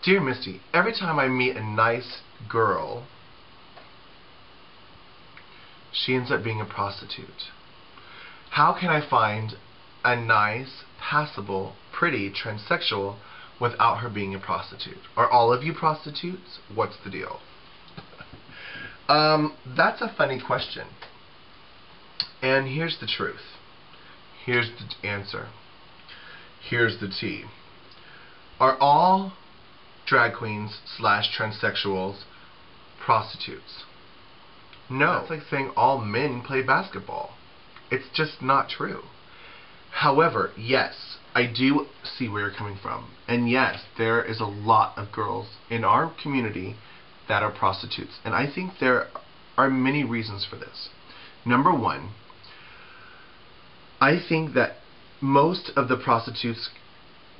Dear Misty, every time I meet a nice girl, she ends up being a prostitute. How can I find a nice, passable, pretty transsexual without her being a prostitute? Are all of you prostitutes? What's the deal? That's a funny question. And here's the truth. Here's the answer. Here's the tea. Are all drag queens / transsexuals prostitutes? No. It's like saying all men play basketball. It's just not true. However, yes, I do see where you're coming from. And yes, there is a lot of girls in our community that are prostitutes. And I think there are many reasons for this. Number one, I think that most of the prostitutes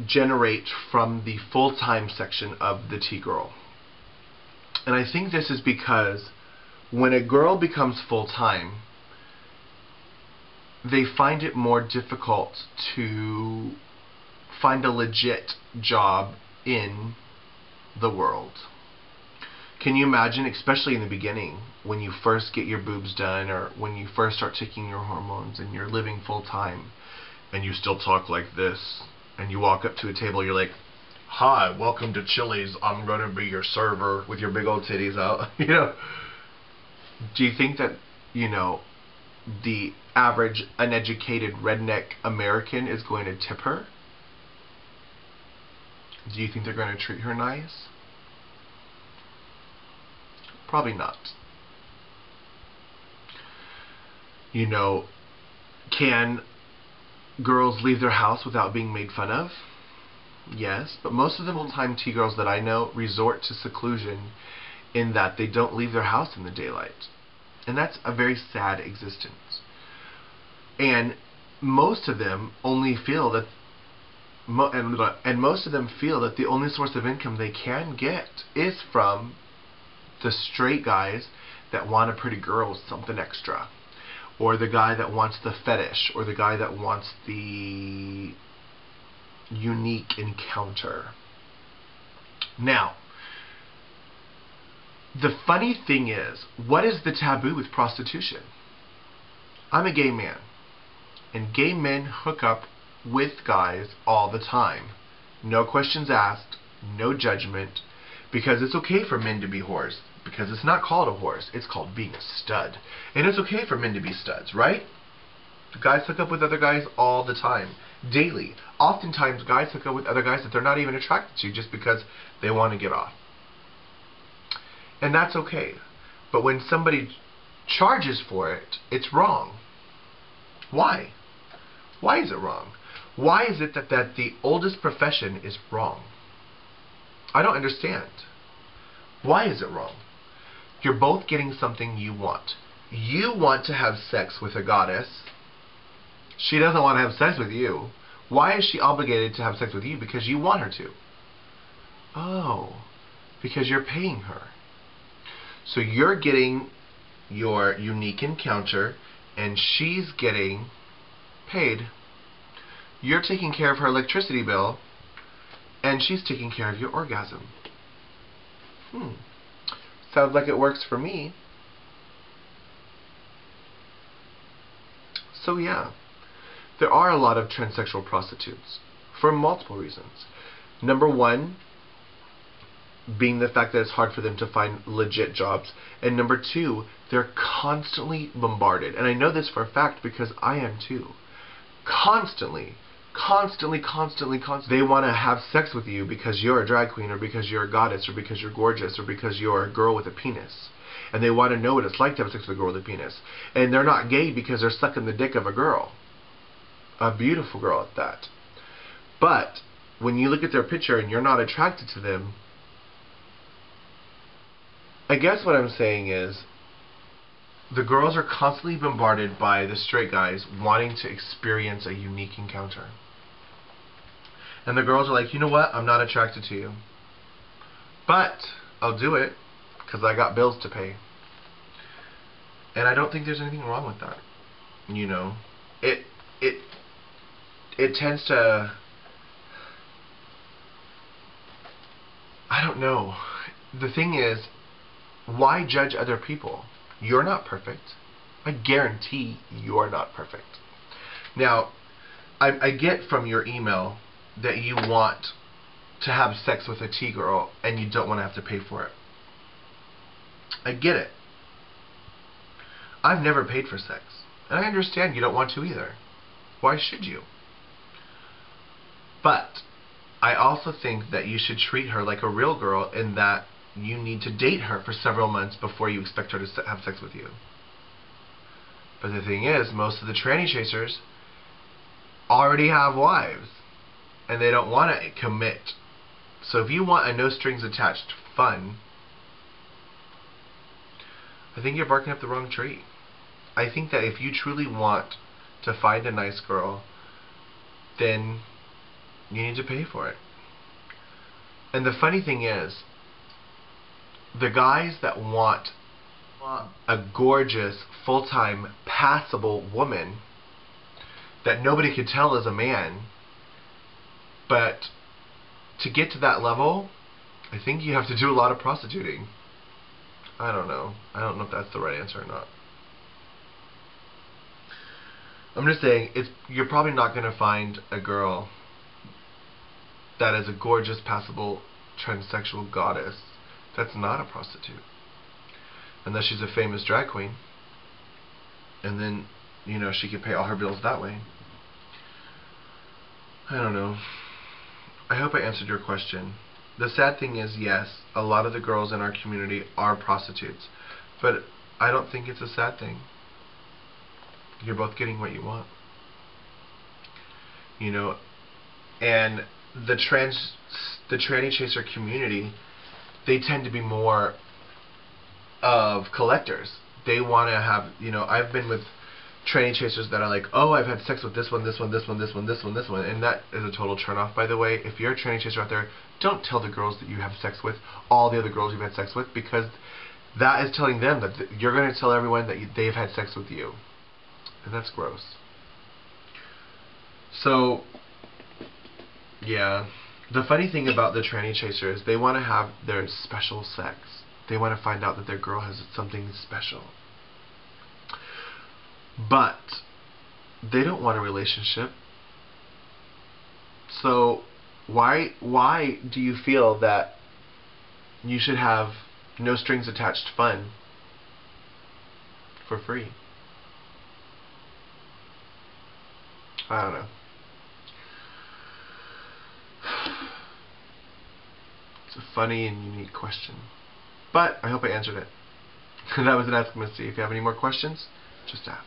generate from the full-time section of the T-Girl. And I think this is because when a girl becomes full-time, they find it more difficult to find a legit job in the world. Can you imagine, especially in the beginning, when you first get your boobs done or when you first start taking your hormones and you're living full-time and you still talk like this and you walk up to a table, you're like, "Hi, welcome to Chili's. I'm going to be your server," with your big old titties out. You know, do you think that, you know, the average uneducated redneck American is going to tip her? Do you think they're going to treat her nice? Probably not. You know, can girls leave their house without being made fun of? Yes, but most of the full-time T-girls that I know resort to seclusion in that they don't leave their house in the daylight. And that's a very sad existence. And most of them only feel that most of them feel that the only source of income they can get is from the straight guys that want a pretty girl with something extra, or the guy that wants the fetish, or the guy that wants the unique encounter. Now, the funny thing is, what is the taboo with prostitution? I'm a gay man, and gay men hook up with guys all the time. No questions asked, no judgment, because it's okay for men to be whores. Because it's not called a horse, it's called being a stud. And it's okay for men to be studs, right? Guys hook up with other guys all the time, daily. Oftentimes guys hook up with other guys that they're not even attracted to just because they want to get off. And that's okay. But when somebody charges for it, it's wrong. Why? Why is it wrong? Why is it that the oldest profession is wrong? I don't understand. Why is it wrong? You're both getting something you want. You want to have sex with a goddess. She doesn't want to have sex with you. Why is she obligated to have sex with you? Because you want her to. Oh, because you're paying her. So you're getting your unique encounter and she's getting paid. You're taking care of her electricity bill and she's taking care of your orgasm. Sounds like it works for me. So yeah, there are a lot of transsexual prostitutes for multiple reasons. Number one, being the fact that it's hard for them to find legit jobs. And number two, they're constantly bombarded. And I know this for a fact because I am too. Constantly. They want to have sex with you because you're a drag queen, or because you're a goddess, or because you're gorgeous, or because you're a girl with a penis. And they want to know what it's like to have sex with a girl with a penis. And they're not gay because they're sucking the dick of a girl. A beautiful girl at that. But when you look at their picture and you're not attracted to them, I guess what I'm saying is, the girls are constantly bombarded by the straight guys wanting to experience a unique encounter. And the girls are like, you know what, I'm not attracted to you. But I'll do it because I got bills to pay. And I don't think there's anything wrong with that. You know, it tends to, I don't know. The thing is, why judge other people? You're not perfect. I guarantee you're not perfect. Now, I get from your email that you want to have sex with a T-girl and you don't want to have to pay for it. I get it. I've never paid for sex. And I understand you don't want to either. Why should you? But I also think that you should treat her like a real girl in that you need to date her for several months before you expect her to have sex with you. But the thing is, most of the tranny chasers already have wives. And they don't want to commit. So if you want a no strings attached fun, I think you're barking up the wrong tree. I think that if you truly want to find a nice girl, then you need to pay for it. And the funny thing is, the guys that want a gorgeous, full-time, passable woman that nobody could tell is a man, but to get to that level, I think you have to do a lot of prostituting. I don't know. I don't know if that's the right answer or not. I'm just saying, you're probably not going to find a girl that is a gorgeous, passable, transsexual goddess that's not a prostitute. Unless she's a famous drag queen. And then, you know, she could pay all her bills that way. I don't know. I hope I answered your question. The sad thing is, yes, a lot of the girls in our community are prostitutes. But I don't think it's a sad thing. You're both getting what you want. You know, and the tranny chaser community, they tend to be more of collectors. They want to have, you know, I've been with tranny chasers that are like, oh, I've had sex with this one, this one, this one, this one, this one, this one, and that is a total turn off, by the way. If you're a tranny chaser out there, don't tell the girls that you have sex with all the other girls you've had sex with, because that is telling them that you're going to tell everyone that they've had sex with you. And that's gross. So, yeah. The funny thing about the tranny chasers, they want to have their special sex. They want to find out that their girl has something special. But they don't want a relationship. So why do you feel that you should have no strings attached fun for free? I don't know. It's a funny and unique question. But I hope I answered it. That was an Ask Misty. If you have any more questions, just ask.